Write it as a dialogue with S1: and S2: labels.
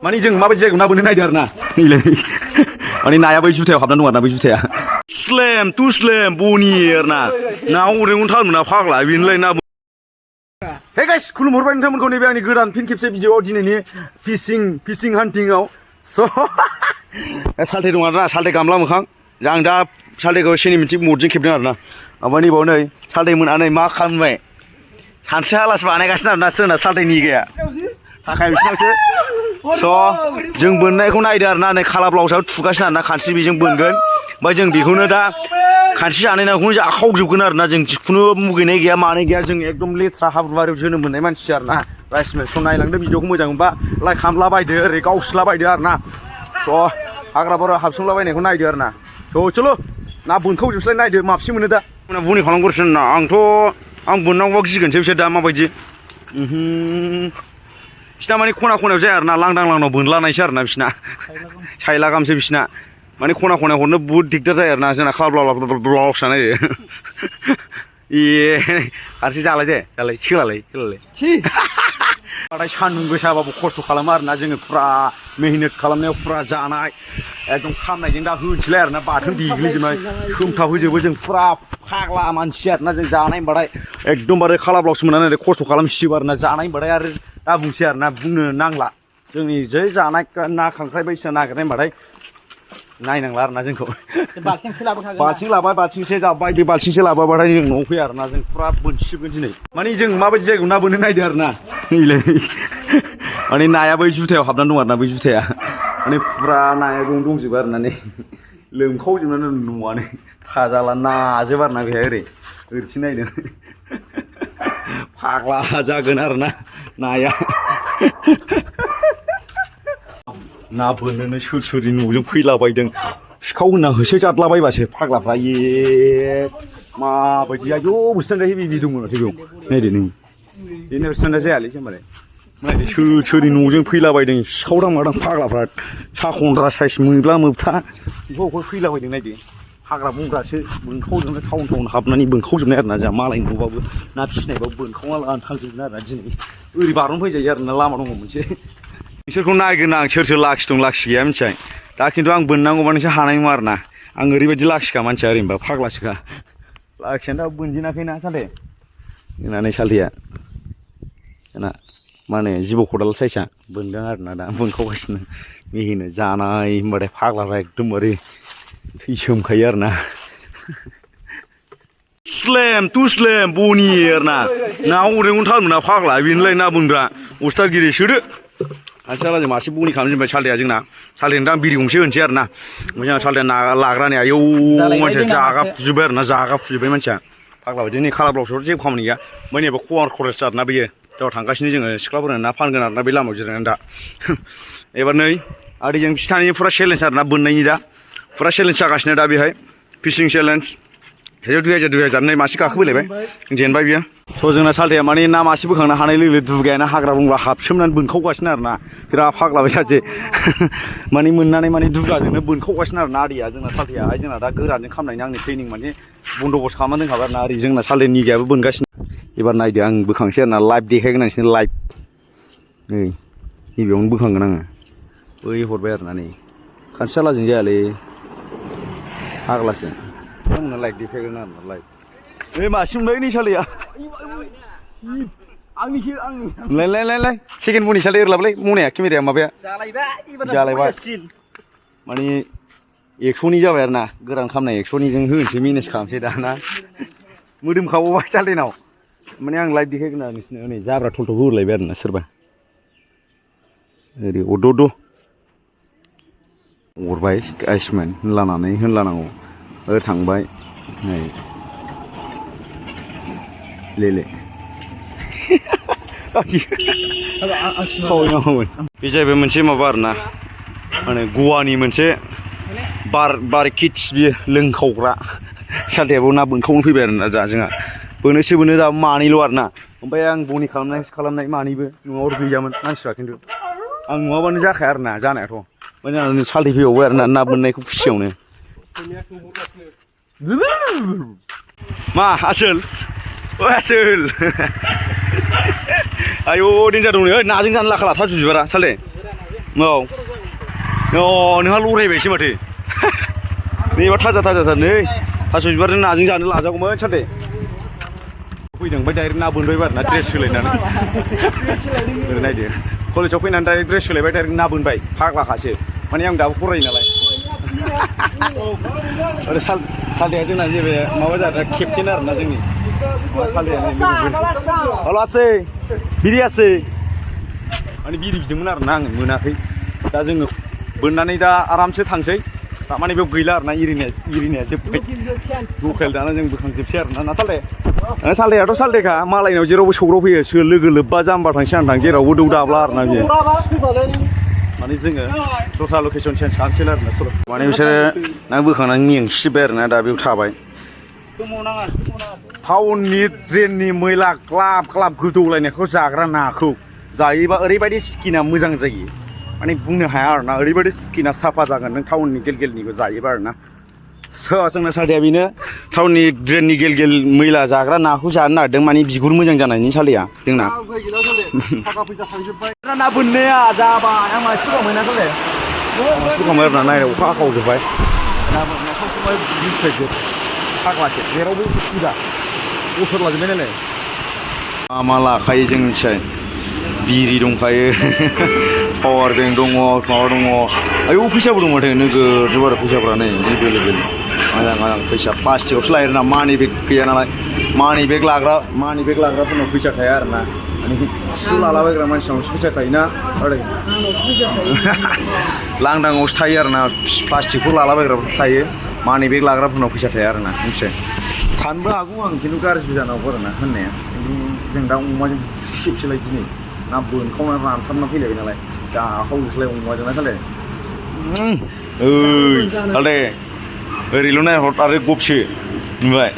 S1: माने जों माबायदि जायगायाव ना बोननो नायदों आरो ना नैलाय माने नाया बै जुथायाव हाबनानै दं आरो ना बै जुथाया स्लेम टु स्लेम बनि आरो ना ना हरैखौनो थार मोना फाग्ला बेनोलाय ना हे गाइस खुलुमहरबाय नोंथांमोनखौ नैबे आंनि गोदान फिन खेबसे भिडिअ'आव दिनैनि फिशिं हान्टिंआव स' साल्थे दं आरोना साल्थे गामला मोखां आं दा साल्थेखौ सेनिमेटिक मदजों खेबदों आरोना ओमफ्राय नैबाव नै साल्थे मोननानै मा खालामबाय सानस्रि हालासो बानायगासिनो आरोना सोरना साल्थेनि गाया थाखाय बिसिनावसो स' जों बोननायखौ नायदो आरोना नै खाला ब्लाउसआव थुगासिनो आरोना खानस्रि बेजों बोनगोन ओमफ्राय जों बेखौनो दा खानस्रि जानाय नाखौनो जाखावजोबगोन आरोना जों जिखुनु मुगैनाय गैया मानाय गैया जों एकदम लेथ्रा हाब्रुआरियाव जोनोम मोननाय मानसि आरोना रायसमेन स' नायलांदो भिडिअखौ मोजां मोनबा लाइक खालामलाबायदो ओरै गावस्लाबायदो आरोना स' हाग्रा बारियाव हाबसोमलाबायनायखौ नायदो आरोना स' चलो ना बोनखावजोबस्लाय नायदो माबसे मोनो दा बुनि खालामगोरसिनो ना आं बोननांगौबा गिगोनसै बिसोर दा माबायदि बिसिना माने खनायाव जाया आरोना लांदां बोनलानायसो आरोना बिसिना सायला गाहामसो बिसिना माने खनायाव हरनो बुहुद दिगदार जायो आरोना जोंना ब्लाउस जानाय ए हारसिं जालाय सोलालाय नाथाय सान्दुं गोसाबाबो खस्थ' खालामो आरोना जोङो फुरा मेहनत खालामनायाव फुरा जानाय एकदम खामनायजों दा होनोसैलाय आरोना बाथोन देग्लिजोबनाय खोमथाब होजोबो जों फुरा फाग्ला मानसि आरोना जों जानाय होनबाथाय एकदमबारे खाला ब्लाउस मोननानै खस्थ' खालामसिगौ आरोना जानाय होनबाथाय आरो दा बुंसै आरोना बुंनो नांला जोंनि जै जानाय ना खांख्राइ बायदिसिना नागिरनाय होनबाथाय नायनांला आरोना जोंखौ बाल्थिं लाबाय बाल्थिंसे जाबाय बे बाल्थिंसे लाबाथाय जों न'आव फैया आरोना जों फुरा बोनसिगोन दिनै माने जों माबायदि जायगायाव ना बोननो नायदों आरोना नैलाय माने नाया बै जुथायाव हाबनानै दं आरोना बै जुथाया माने फुरा नाया दंजोबो आरोना नै लोमखावजोबनानै न'आनो थाजाला नाजोब आरोना बेहाय ओरैथिं नायदों फाग्ला जागोन आरोना नाया ना बोननोनो सोरनि न'जों फैलाबायदों सिखाव होनना होसोजादलाबायबासो फाग्लाफ्रा ए माबायदि आयौ बुस्थान जायो बिदि दंमोन माथो बेयाव नायदो नों बेनो बुस्थान जायालै जोंबालाय नायदो सोरनि न'जों फैलाबायदों सिखाव दां फाग्लाफ्रा साखन्द्रा साइस मोब्ला मोबथा बबेबा फैलाबायदों नायदो हाग्रा बंग्रासो बोनखावजोबनाय टाउन हाबनानै बोनखावजोबनाय आरोना जोंहा मालायनि न'बाबो ना फिसिनायबाबो बोनखावना लानानै थांजोबगोन आरोना दिनै ओरै बारनो फैजायो आरोना लामा दङ मोनसे नोंसोरखौ नायगोन आं सोर लाखि दं लाखि गैया मिथिबाय दा खिन्थु आं बोननांगौबा नोंसोर हानाय नङा आरोना आं ओरैबायदि लाखिखा मानसिया ओरैनोबा फाग्लासोखा लाखियानो दा बोनजेनाखैना सालथे जोंना नै सालथेया जोंना मा होनो जिबौ खदाल साइसआ बोनदों आरोना दा बोनखावगासिनो मिहिनो जानाय होनबाथाय फाग्लाफ्रा एकदमबारे थैसोमखायो आरोना स्लेम टु स्लेम बनि आरोना ना हरैखौनो थार मोना फाग्ला बेनोलाय ना बोनग्रा उस्तादगिरि सोदो आथिखालाव जों मासे बनि खालामजोबबाय सालथेया जोंना सालथेनो दा आं बिरि गंसे होनोसै आरोना ओमफ्राय जोंहा सालथेया ना लाग्रानि आयौ मानसिया जागा फुजोब्बाय आरोना जागा फुजोब्बाय मानसिया फाग्ला बायदि नै खाला ब्लाउसआव जेबो खामानि गैया ओमफ्राय नैबे खवार खरस आरोना बेयो जाव थांगासिनो जोङो सिख्लाफोरनो ना फानगोन आरोना बे लामायाव जिरायनानै दा एबार नै आरो जों फिथानि फुरा चेलेन्ज आरोना बोननायनि दा फुरा चेलेन्ज जागासिनो दा बेहाय फिशिं चेलेन्ज 2000 नै मासे गाखोबोलायबाय जेनबाय बियो स' जोंना सालथेया माने ना मासे बोखांनो हानाय लोगो दुगायाना हाग्रा बंग्रा हाबसोमनानै बोनखावगासिनो आरोना बिराद फाग्लाबाय सासे माने मोननानै माने दुगाजोंनो बोनखावगासिनो आरोना आदैया जोंना सालथेयाहाय जोंना दा गोरानजों खामनायनि आंनि ट्रेनिं माने बन्द'बस्त खालामना दोनखाबाय आरोना ओरै जोंना सालथे निगायाबो बोनगासिनो एबार नायदो आं बोखांसै आरोना लाइभ देखायगोन आं नोंसोरनो लाइभ नै गिबियावनो बोखांगोन आङो बै हरबाय आरोना नै खानस्रियालाजों जायालै फाग्लासो नोंना लाइभ देखायगोन आरोना लाइभ नै मासे मोनबाय नै सालथेया लाय सेकेन्ड बनि सालथे एरलाबलै मनाया केमेराया माबाया जालायबाय माने 100नि जाबाय आरोना गोरान खामनाय 100निजों होनोसै मेनेज खालामसै दाना मोदोमखाबावबाय सालथेनाव माने आं लाइभ देखायगोन आरो नोंसोरनो नै जाब्रा थलथब होलायबाय आरोना सोरबा ओरै अरद' अरबाय आइसमेन होनलानांगौ ओरै थांबाय नै लेले बे जाहैबाय मोनसे माबा आरोना माने गवानि मोनसे बार किड्स बियो लोंखावग्रा सालथेयाबो ना बोनखावनो फैबाय आरोना जोंहा बोनो दा मानैल' आरोना ओमफ्राय आं बनि खालामनाय मानैबो न'आव गैयामोन मानसिफ्रा खिन्थु आं नुवाबानो जाखाया आरोना जानायाथ' ओमफ्राय जोंहा सालथे फैबावबाय आरोना ना बोननायखौ खुसियावनो मा आसोल आसोल आयौ देन्जार दं नै नाजों जानो लाखा लाथा बिबारा सालथे नोंहा लरायबायसो माथो नैबा थाजा नै थास' बिबारजों नाजों जानो लाजागौमोन सानदे फैदों ओमफ्राय डाइरेक्ट ना बोनबाय आरो ना ड्रेस सोलायनानै ओरै नायदो कलेजाव फैनानै डाइरेक्ट ड्रेस सोलायबाय डाइरेक्ट ना बोनबाय फाग्लाखासो माने आं दाबो फरायो नालाय आरो सालथेया जोंना जेबो माबा जादों खेबसेनो आरोना जोंनि सालथेया आसै बिरि आसै माने बिरि बिदोंमोन आरोना आङो मोनाखै दा जोङो बोननानै दा आरामसे थांसै माने बेयाव गैला आरोना इरिनाया जोब्बाय लकेल दाना जों बोखांजोबसै आरोना ना सालथेयाथ' सालथेखा मालायनाव जेरावबो सौग्राव फैयो लोगो लोब्बा जाम्बा थांसै आं थां जेरावबो दौ दाब्ला आरोना बियो माने जोङो दस्रा लकेसन चेन्ज खालामसै आरोना माने बिसोरो ना बोखांनानै मेंसिबाय आरोना दा बेयाव थाबाय टाउननि ड्रेननि मैला क्लाब क्लाब गोदौलायनायखौ जाग्रा नाखौ जायोबा ओरैबायदि स्किना मोजां जायो माने बुंनो हाया आरोना ओरैबायदि स्किना साफा जागोन नों टाउननि गेलगेलनिखौ जायोबा आरोना जोंना सालथेया बेनो टाउननि ड्रेननि गेलगेल मैला जाग्रा नाखौ जानो नागिरदों माने बिगुर मोजां जानायनि सालथेया जोंना ना बोननाया जाबाय आं मानसि दं मोना सालथे मानसि दंमोन आरोना नायनाय अखा हाखावजोब्बाय ना बोननाया फाग्लासो जेरावबो सुबिदा गसर लाजोब्बाय नालाय मा लाखायो जों मिथिबाय बिरि दंखायो पावार बेंक दङ माबा दङ आयौ फैसाबो दं माथो नोगोर आरो फैसाफ्रा नै एभेलेबेल मोजां फैसा प्लास्टिकआवसो लायो आरोना मानि बेग गैया नालाय मानि बेग लाग्राफोरनाव फैसा थाया आरोना माने सिखौ लालाबायग्रा मानसिनावसो फैसा थायोना ओरै लांदांआवसो थायो आरोना प्लास्टिकखौ लालाबायग्राफोर थायो मानि बेग लाग्राफोरनाव फैसा थाया आरोना मिथिबाय थानोबो हागौ आं खिन्थु गाज्रिबो जानो हागौ आरोना होननाया जों दा अमाजों खेबसेलाय दिनै ना बोनखावनानै रानथाबना फैलायबाय नालाय जाखावजोबलाय अमाजोंना साले ओइ सालथे ओरैल' नायहर आरो गबसो नुबाय